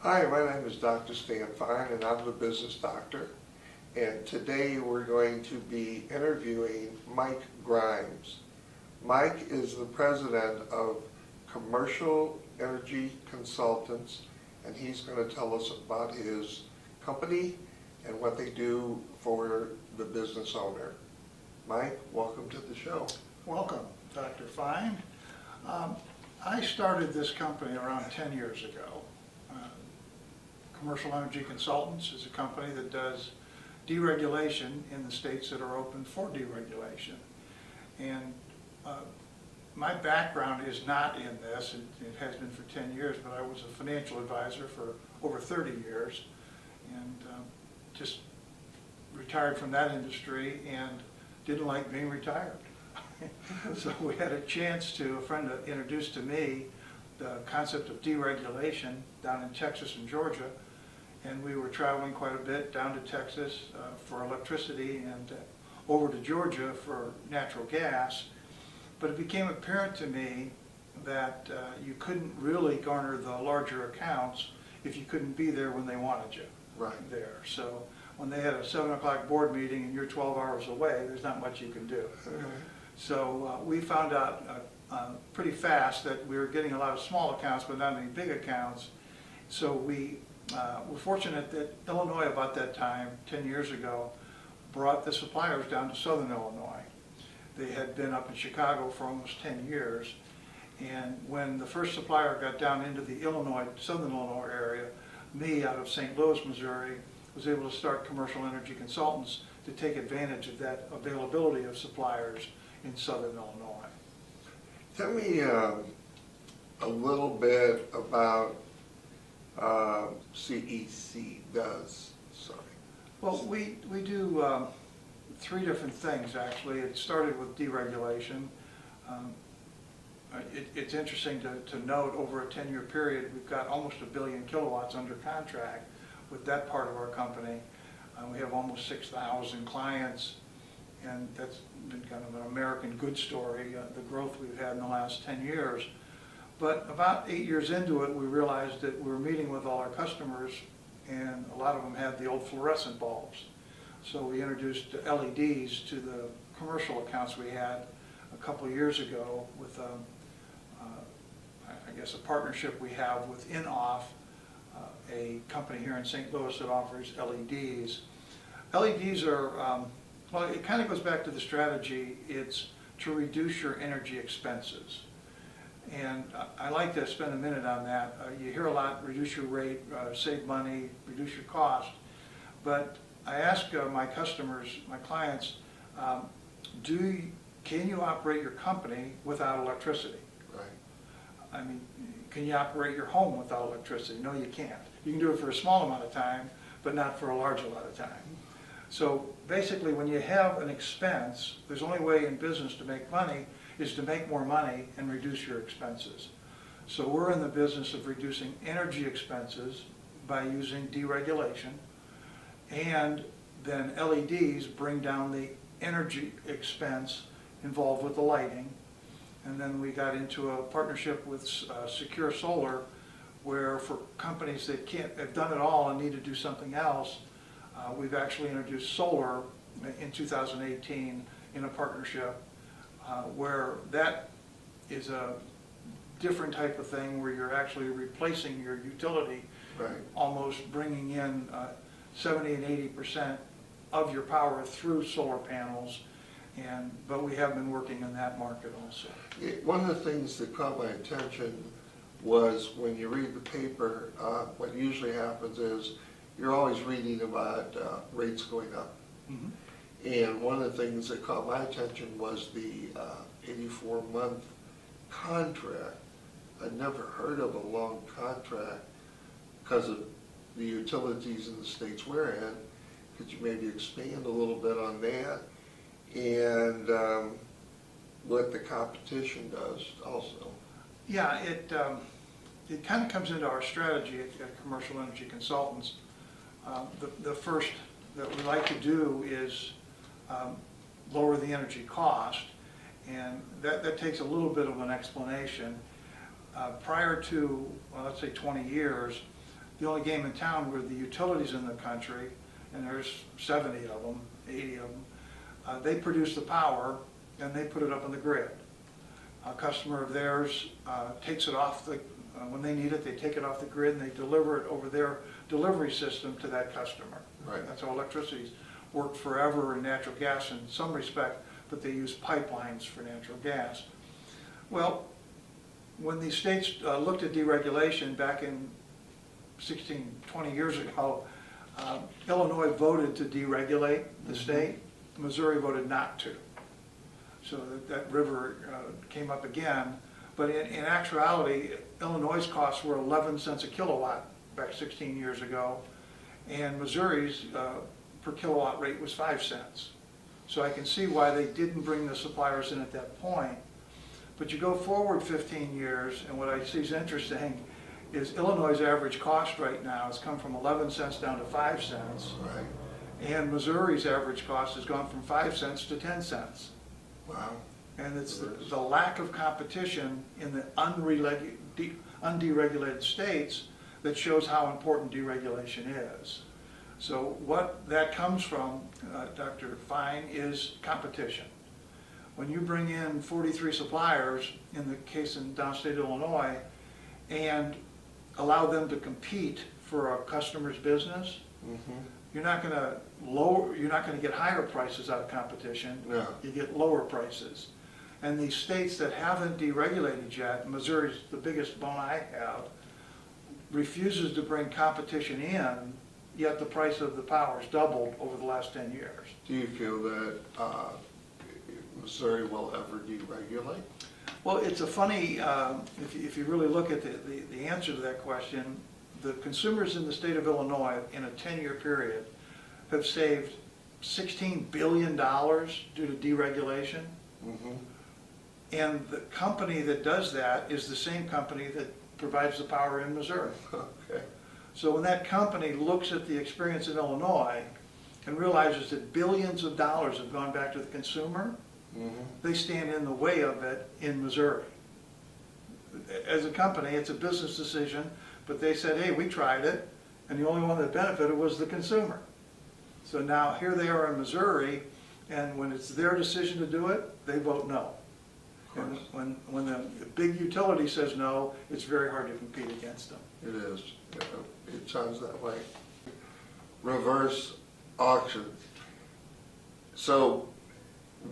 Hi, my name is Dr. Stan Fine, and I'm the business doctor. And today we're going to be interviewing Mike Grimes. Mike is the president of Commercial Energy Consultants, and he's going to tell us about his company and what they do for the business owner. Mike, welcome to the show. Welcome, Dr. Fine. I started this company around 10 years ago. Commercial Energy Consultants is a company that does deregulation in the states that are open for deregulation. And my background is not in this. It has been for 10 years, but I was a financial advisor for over 30 years and just retired from that industry and didn't like being retired. So we had a friend introduced to me the concept of deregulation down in Texas and Georgia, and we were traveling quite a bit down to Texas for electricity and over to Georgia for natural gas. But it became apparent to me that you couldn't really garner the larger accounts if you couldn't be there when they wanted you there. So when they had a 7 o'clock board meeting and you're 12 hours away, there's not much you can do. So we found out pretty fast that we were getting a lot of small accounts but not any big accounts. So we were fortunate that Illinois, about that time, 10 years ago, brought the suppliers down to southern Illinois. They had been up in Chicago for almost 10 years, and when the first supplier got down into the southern Illinois area, me out of St. Louis, Missouri, was able to start Commercial Energy Consultants to take advantage of that availability of suppliers in southern Illinois. Tell me a little bit about CEC does. Sorry. Well, we do 3 different things, actually. It started with deregulation. It's interesting to note, over a 10-year period, we've got almost 1 billion kilowatts under contract with that part of our company. We have almost 6,000 clients, and that's been kind of an American good story, the growth we've had in the last 10 years. But about 8 years into it, we realized that we were meeting with all our customers, and a lot of them had the old fluorescent bulbs. So we introduced LEDs to the commercial accounts we had a couple of years ago with, I guess, a partnership we have with InOff, a company here in St. Louis that offers LEDs. LEDs are, well, it kind of goes back to the strategy. It's to reduce your energy expenses. And I like to spend a minute on that. You hear a lot, reduce your rate, save money, reduce your cost. But I ask my customers, my clients, can you operate your company without electricity? Right. I mean, can you operate your home without electricity? No, you can't. You can do it for a small amount of time, but not for a large amount of time. So basically, when you have an expense, there's only way in business to make money is to make more money and reduce your expenses. So we're in the business of reducing energy expenses by using deregulation, and then LEDs bring down the energy expense involved with the lighting. And then we got into a partnership with Secure Solar, where for companies that have done it all and need to do something else, we've actually introduced solar in 2018 in a partnership where that is a different type of thing, where you're actually replacing your utility, almost bringing in 70 and 80% of your power through solar panels. But we have been working in that market also. One of the things that caught my attention was when you read the paper, what usually happens is you're always reading about rates going up. Mm-hmm. And one of the things that caught my attention was the 84-month contract. I'd never heard of a long contract because of the utilities in the states we're in. Could you maybe expand a little bit on that? And what the competition does also. Yeah, it kind of comes into our strategy at Commercial Energy Consultants. The first that we like to do is lower the energy cost, and that takes a little bit of an explanation. Prior to, well, let's say 20 years, the only game in town were the utilities in the country, and there's 70 of them, 80 of them. They produce the power and they put it up on the grid. A customer of theirs takes it off the, when they need it, they take it off the grid and they deliver it over their delivery system to that customer. Right. That's how electricity's worked forever in natural gas in some respect, but they use pipelines for natural gas. Well, when these states looked at deregulation back in 20 years ago, Illinois voted to deregulate the state. Missouri voted not to. So that river came up again. But in actuality, Illinois' costs were 11 cents a kilowatt back 16 years ago, and Missouri's per kilowatt rate was 5 cents. So I can see why they didn't bring the suppliers in at that point. But you go forward 15 years, and what I see is interesting is Illinois' average cost right now has come from 11 cents down to 5 cents. Right. And Missouri's average cost has gone from 5 cents to 10 cents. Wow. And it's the lack of competition in the underegulated states that shows how important deregulation is. So what that comes from, Dr. Fine, is competition. When you bring in 43 suppliers, in the case in downstate Illinois, and allow them to compete for a customer's business, you're not going to get higher prices out of competition. No. You get lower prices. And these states that haven't deregulated yet, Missouri's the biggest bone I have, refuses to bring competition in, yet the price of the power has doubled over the last 10 years. Do you feel that Missouri will ever deregulate? Well, it's a funny, if you really look at the answer to that question, the consumers in the state of Illinois in a 10-year period have saved $16 billion due to deregulation. And the company that does that is the same company that provides the power in Missouri. Okay. So when that company looks at the experience in Illinois and realizes that billions of dollars have gone back to the consumer, they stand in the way of it in Missouri. As a company, it's a business decision, but they said, hey, we tried it, and the only one that benefited was the consumer. So now here they are in Missouri, and when it's their decision to do it, they vote no. And when the big utility says no, it's very hard to compete against them. It is. It sounds that way. Reverse auction. So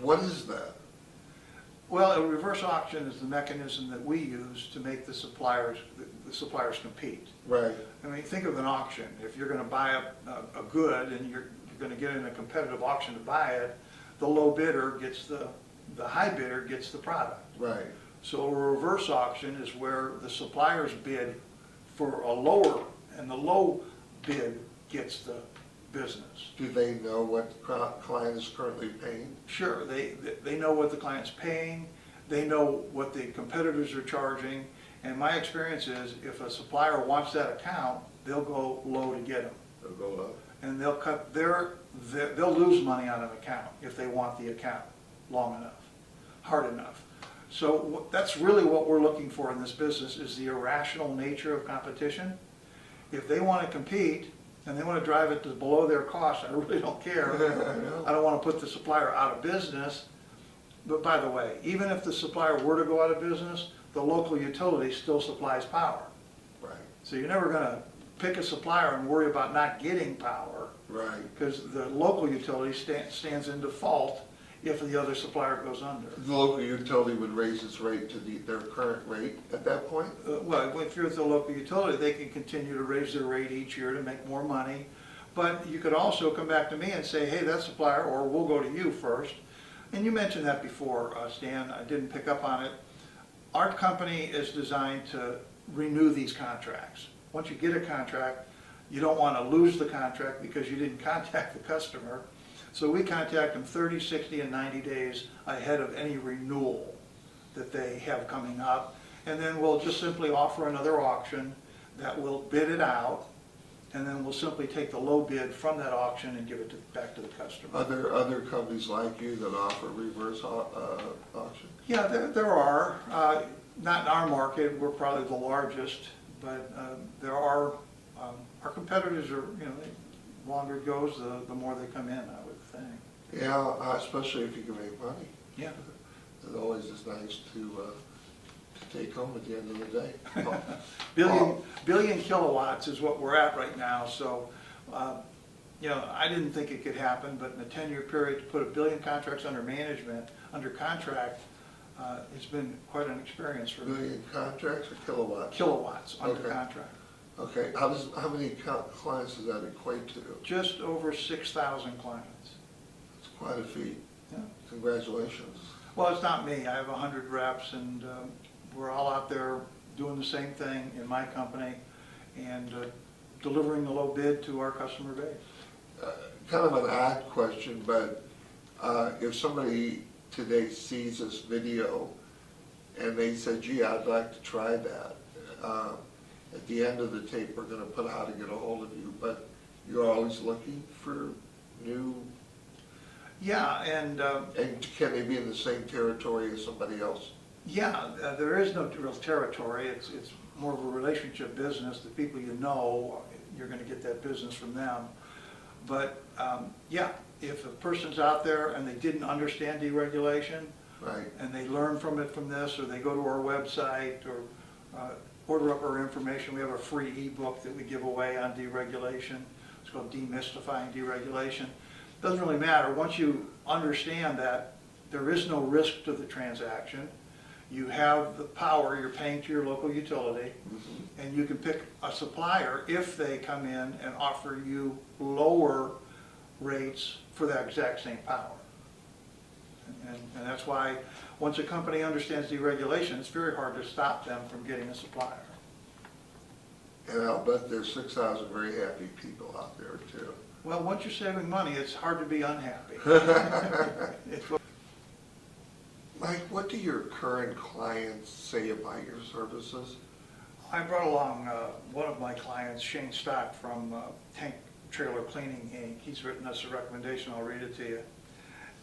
what is that? Well, a reverse auction is the mechanism that we use to make the suppliers compete. Right. I mean, think of an auction. If you're going to buy a good and you're going to get in a competitive auction to buy it, the low bidder gets the high bidder gets the product. Right. So a reverse auction is where the suppliers bid for a lower, and the low bid gets the business. Do they know what the client is currently paying? Sure, they know what the client's paying, they know what the competitors are charging, and my experience is if a supplier wants that account, they'll go low to get them. They'll go up. And they'll cut they'll lose money on an account if they want the account long enough, hard enough. So that's really what we're looking for in this business, is the irrational nature of competition. If they want to compete and they want to drive it to below their cost, I really don't care. I don't want to put the supplier out of business. But by the way, even if the supplier were to go out of business, the local utility still supplies power. Right. So you're never going to pick a supplier and worry about not getting power. Right. Because the local utility stands in default if the other supplier goes under. The local utility would raise its rate to their current rate at that point? Well, if you're the local utility, they can continue to raise their rate each year to make more money. But you could also come back to me and say, hey, that supplier, or we'll go to you first. And you mentioned that before, Stan. I didn't pick up on it. Our company is designed to renew these contracts. Once you get a contract, you don't want to lose the contract because you didn't contact the customer. So we contact them 30, 60, and 90 days ahead of any renewal that they have coming up. And then we'll just simply offer another auction that will bid it out, and then we'll simply take the low bid from that auction and give it back to the customer. Are there other companies like you that offer reverse auction? Yeah, there are. Not in our market, we're probably the largest, but there are Our competitors are, the longer it goes, the more they come in, I would think. Yeah, especially if you can make money. Yeah. It always is nice to take home at the end of the day. Billion kilowatts is what we're at right now, so I didn't think it could happen, but in a 10-year period to put 1 billion contracts under management, under contract, it's been quite an experience for me. Billion contracts or kilowatts? Kilowatts under Okay. contract. Okay, how many clients does that equate to? Just over 6,000 clients. It's quite a feat. Yeah. Congratulations. Well, it's not me. I have 100 reps, and we're all out there doing the same thing in my company and delivering the low bid to our customer base. Kind of an odd question, but if somebody today sees this video and they said, gee, I'd like to try that, at the end of the tape we're going to put how to get a hold of you, but you're always looking for new... Yeah, and can they be in the same territory as somebody else? Yeah, there is no real territory. It's more of a relationship business. The people you know, you're going to get that business from them. But yeah, if a person's out there and they didn't understand deregulation, right, and they learn from this, or they go to our website or order up our information, we have a free ebook that we give away on deregulation. It's called Demystifying Deregulation. Doesn't really matter. Once you understand that there is no risk to the transaction, you have the power, you're paying to your local utility, and you can pick a supplier if they come in and offer you lower rates for that exact same power. And that's why once a company understands deregulation, it's very hard to stop them from getting a supplier. And I'll bet there's 6,000 very happy people out there too. Well, once you're saving money, it's hard to be unhappy. Mike, what do your current clients say about your services? I brought along one of my clients, Shane Stock from Tank Trailer Cleaning, Inc. He's written us a recommendation. I'll read it to you.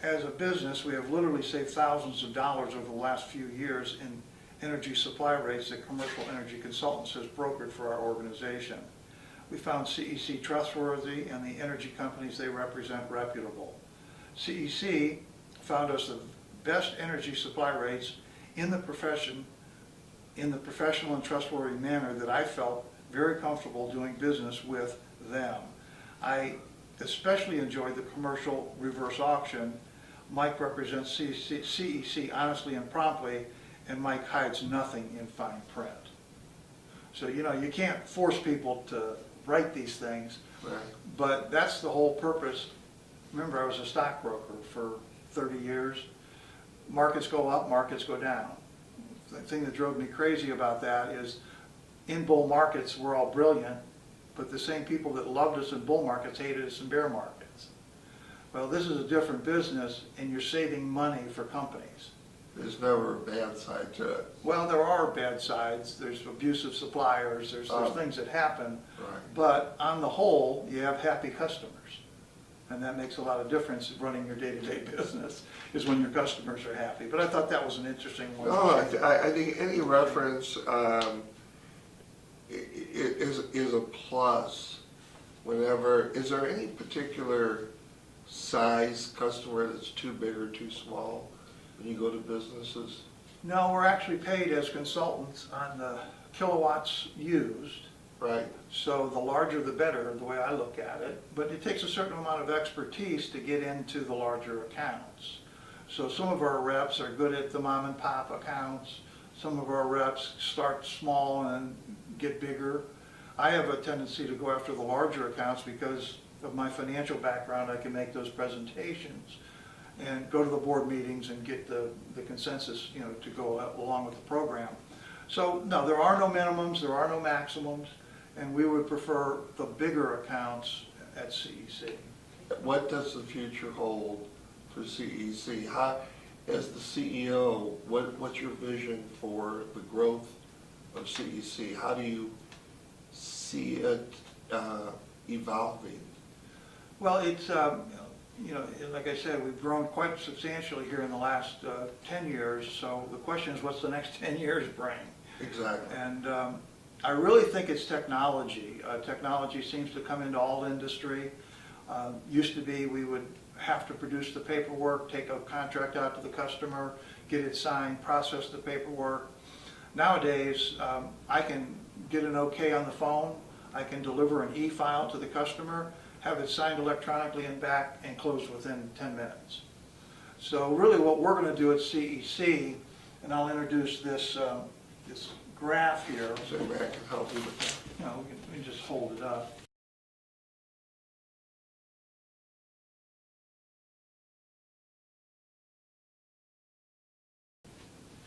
As a business, we have literally saved thousands of dollars over the last few years in energy supply rates that Commercial Energy Consultants has brokered for our organization. We found CEC trustworthy and the energy companies they represent reputable. CEC found us the best energy supply rates in the profession, in the professional and trustworthy manner that I felt very comfortable doing business with them. I especially enjoyed the commercial reverse auction. Mike represents CEC honestly and promptly, and Mike hides nothing in fine print. So, you can't force people to write these things, right, but that's the whole purpose. Remember, I was a stockbroker for 30 years. Markets go up, markets go down. The thing that drove me crazy about that is in bull markets, we're all brilliant, but the same people that loved us in bull markets hated us in bear markets. Well, this is a different business, and you're saving money for companies. There's never a bad side to it. Well, there are bad sides. There's abusive suppliers. There's things that happen. Right. But on the whole, you have happy customers. And that makes a lot of difference in running your day-to-day business, is when your customers are happy. But I thought that was an interesting one. No, I think any reference is a plus whenever. Is there any particular size customer that's too big or too small when you go to businesses? No, we're actually paid as consultants on the kilowatts used. Right. So the larger the better, the way I look at it. But it takes a certain amount of expertise to get into the larger accounts. So some of our reps are good at the mom and pop accounts. Some of our reps start small and get bigger. I have a tendency to go after the larger accounts because of my financial background. I can make those presentations and go to the board meetings and get the consensus, to go along with the program. So no, there are no minimums, there are no maximums, and we would prefer the bigger accounts at CEC. What does the future hold for CEC? How, as the CEO, what's your vision for the growth of CEC? How do you see it evolving? Well, it's, like I said, we've grown quite substantially here in the last 10 years, so the question is what's the next 10 years bring? Exactly. And I really think it's technology. Technology seems to come into all industry. Used to be we would have to produce the paperwork, take a contract out to the customer, get it signed, process the paperwork. Nowadays, I can get an okay on the phone, I can deliver an e-file to the customer, have it signed electronically and back and closed within 10 minutes. So really what we're going to do at CEC, and I'll introduce this, this graph here. So I can help you with that. You know, we can just hold it up.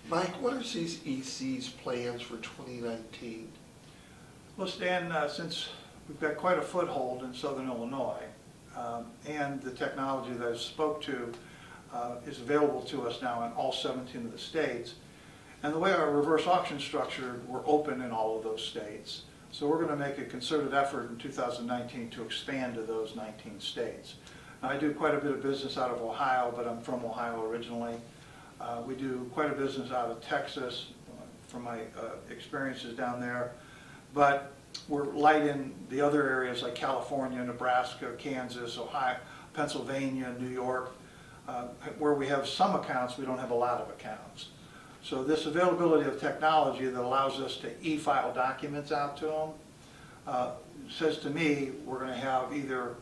Mike, what are CEC's plans for 2019? Well, Stan, since we've got quite a foothold in Southern Illinois, and the technology that I spoke to is available to us now in all 17 of the states, and the way our reverse auction structured, we're open in all of those states. So we're going to make a concerted effort in 2019 to expand to those 19 states. Now, I do quite a bit of business out of Ohio, but I'm from Ohio originally. We do quite a business out of Texas from my experiences down there, but we're light in the other areas like California, Nebraska, Kansas, Ohio, Pennsylvania, New York, where we have some accounts, we don't have a lot of accounts. So this availability of technology that allows us to e-file documents out to them says to me we're going to have either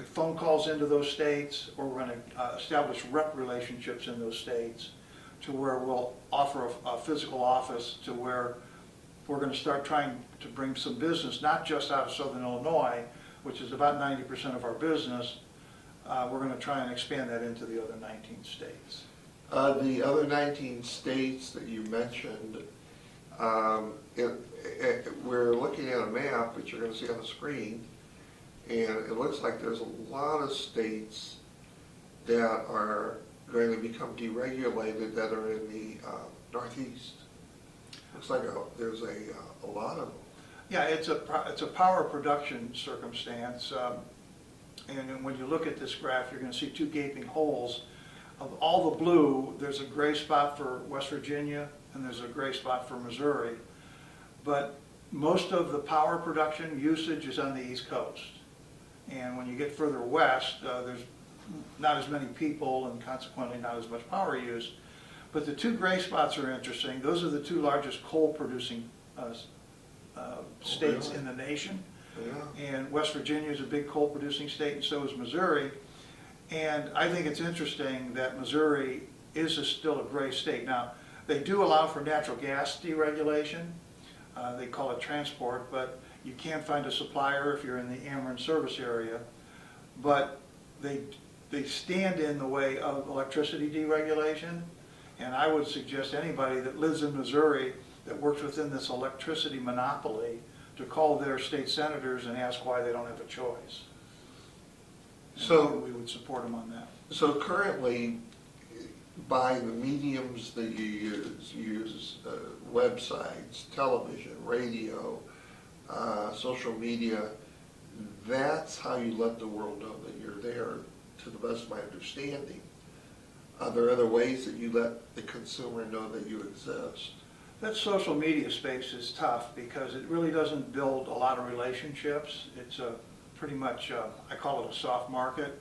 phone calls into those states, or we're going to establish rep relationships in those states to where we'll offer a physical office to where we're going to start trying to bring some business, not just out of Southern Illinois, which is about 90% of our business. We're going to try and expand that into the other 19 states. The other 19 states that you mentioned, we're looking at a map, which you're going to see on the screen, and it looks like there's a lot of states that are going to become deregulated that are in the Northeast. Looks like there's a lot of them. Yeah, it's a power production circumstance, and when you look at this graph, you're going to see two gaping holes. Of all the blue, there's a gray spot for West Virginia, and there's a gray spot for Missouri. But most of the power production usage is on the East Coast. And when you get further west, there's not as many people and consequently not as much power use. But the two gray spots are interesting. Those are the two largest coal-producing states in the nation. Yeah. And West Virginia is a big coal-producing state, and so is Missouri. And I think it's interesting that Missouri is still a gray state. Now, they do allow for natural gas deregulation. They call it transport, but you can't find a supplier if you're in the Ameren service area. But they stand in the way of electricity deregulation. And I would suggest anybody that lives in Missouri that works within this electricity monopoly to call their state senators and ask why they don't have a choice. So we would support them on that. So currently, by the mediums that you use websites, television, radio, social media, that's how you let the world know that you're there, to the best of my understanding. Are there other ways that you let the consumer know that you exist? That social media space is tough because it really doesn't build a lot of relationships. It's pretty much, I call it a soft market.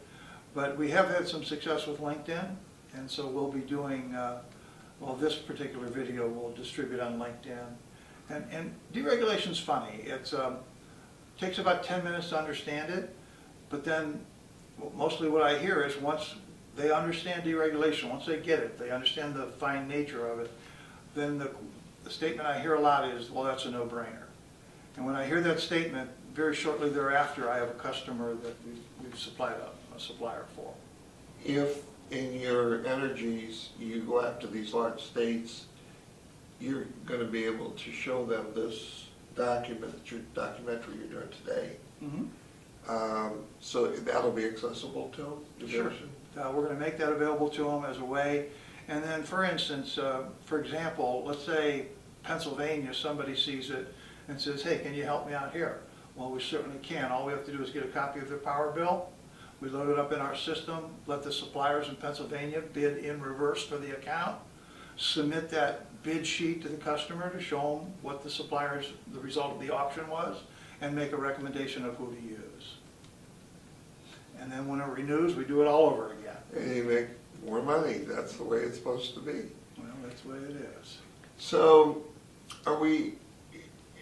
But we have had some success with LinkedIn, and so we'll be doing, well, this particular video we'll distribute on LinkedIn. And deregulation's funny. It takes about 10 minutes to understand it, but then mostly what I hear is once they understand deregulation, once they get it, they understand the fine nature of it, then the statement I hear a lot is, well, that's a no-brainer. And when I hear that statement, very shortly thereafter, I have a customer that we've supplied a supplier for. If in your energies you go after these large states, you're going to be able to show them this documentary you're doing today. Mm-hmm. So that'll be accessible to them? Sure. We're going to make that available to them as a way. And then, for instance, for example, let's say Pennsylvania, somebody sees it and says, hey, can you help me out here? Well, we certainly can. All we have to do is get a copy of their power bill. We load it up in our system, let the suppliers in Pennsylvania bid in reverse for the account. submit that bid sheet to the customer to show them what the result of the auction was, and make a recommendation of who to use. And then when it renews, we do it all over again. And you make more money. That's the way it's supposed to be. Well, that's the way it is. So, are we,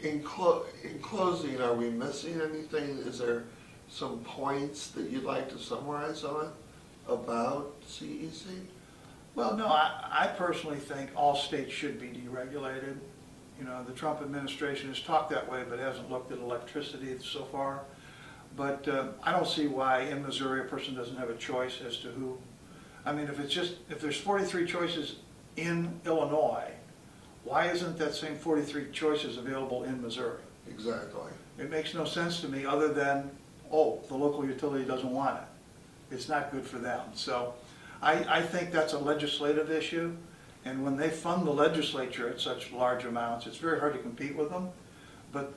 in closing, are we missing anything? Is there some points that you'd like to summarize on about CEC? Well, no, I personally think all states should be deregulated. You know, the Trump administration has talked that way, but hasn't looked at electricity so far. But I don't see why in Missouri a person doesn't have a choice as to who. I mean, if there's 43 choices in Illinois, why isn't that same 43 choices available in Missouri? Exactly. It makes no sense to me other than, oh, the local utility doesn't want it. It's not good for them. So I think that's a legislative issue. And when they fund the legislature at such large amounts, it's very hard to compete with them. But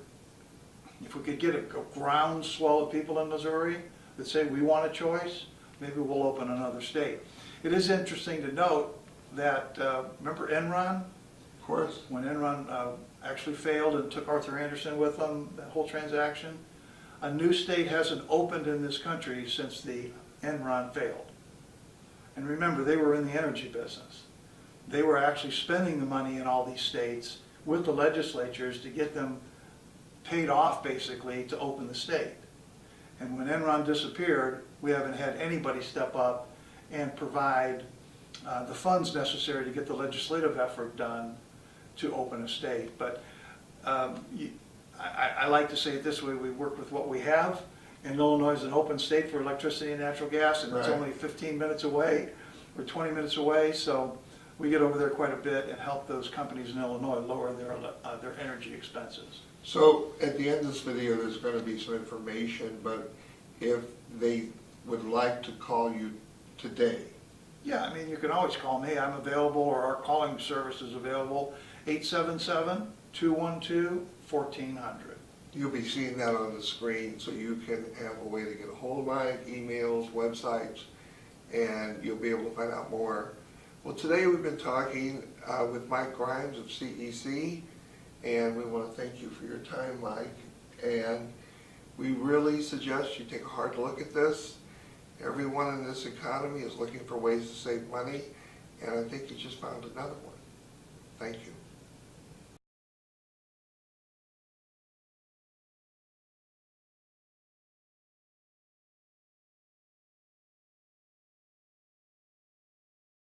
if we could get a groundswell of people in Missouri that say we want a choice, maybe we'll open another state. It is interesting to note that, remember Enron? Of course. When Enron actually failed and took Arthur Anderson with them, that whole transaction, a new state hasn't opened in this country since the Enron failed. And remember, they were in the energy business. They were actually spending the money in all these states with the legislatures to get them paid off, basically, to open the state. And when Enron disappeared, we haven't had anybody step up and provide the funds necessary to get the legislative effort done to open a state. But I like to say it this way: we work with what we have, and Illinois is an open state for electricity and natural gas, and it's only 15 minutes away or 20 minutes away, so we get over there quite a bit and help those companies in Illinois lower their energy expenses. So at the end of this video, there's going to be some information, but if they would like to call you today. Yeah, I mean, you can always call me. I'm available, or our calling service is available, 877-212-1400. You'll be seeing that on the screen, so you can have a way to get a hold of Mike, emails, websites, and you'll be able to find out more. Well, today we've been talking with Mike Grimes of CEC, and we want to thank you for your time, Mike. And we really suggest you take a hard look at this. Everyone in this economy is looking for ways to save money, and I think you just found another one. Thank you.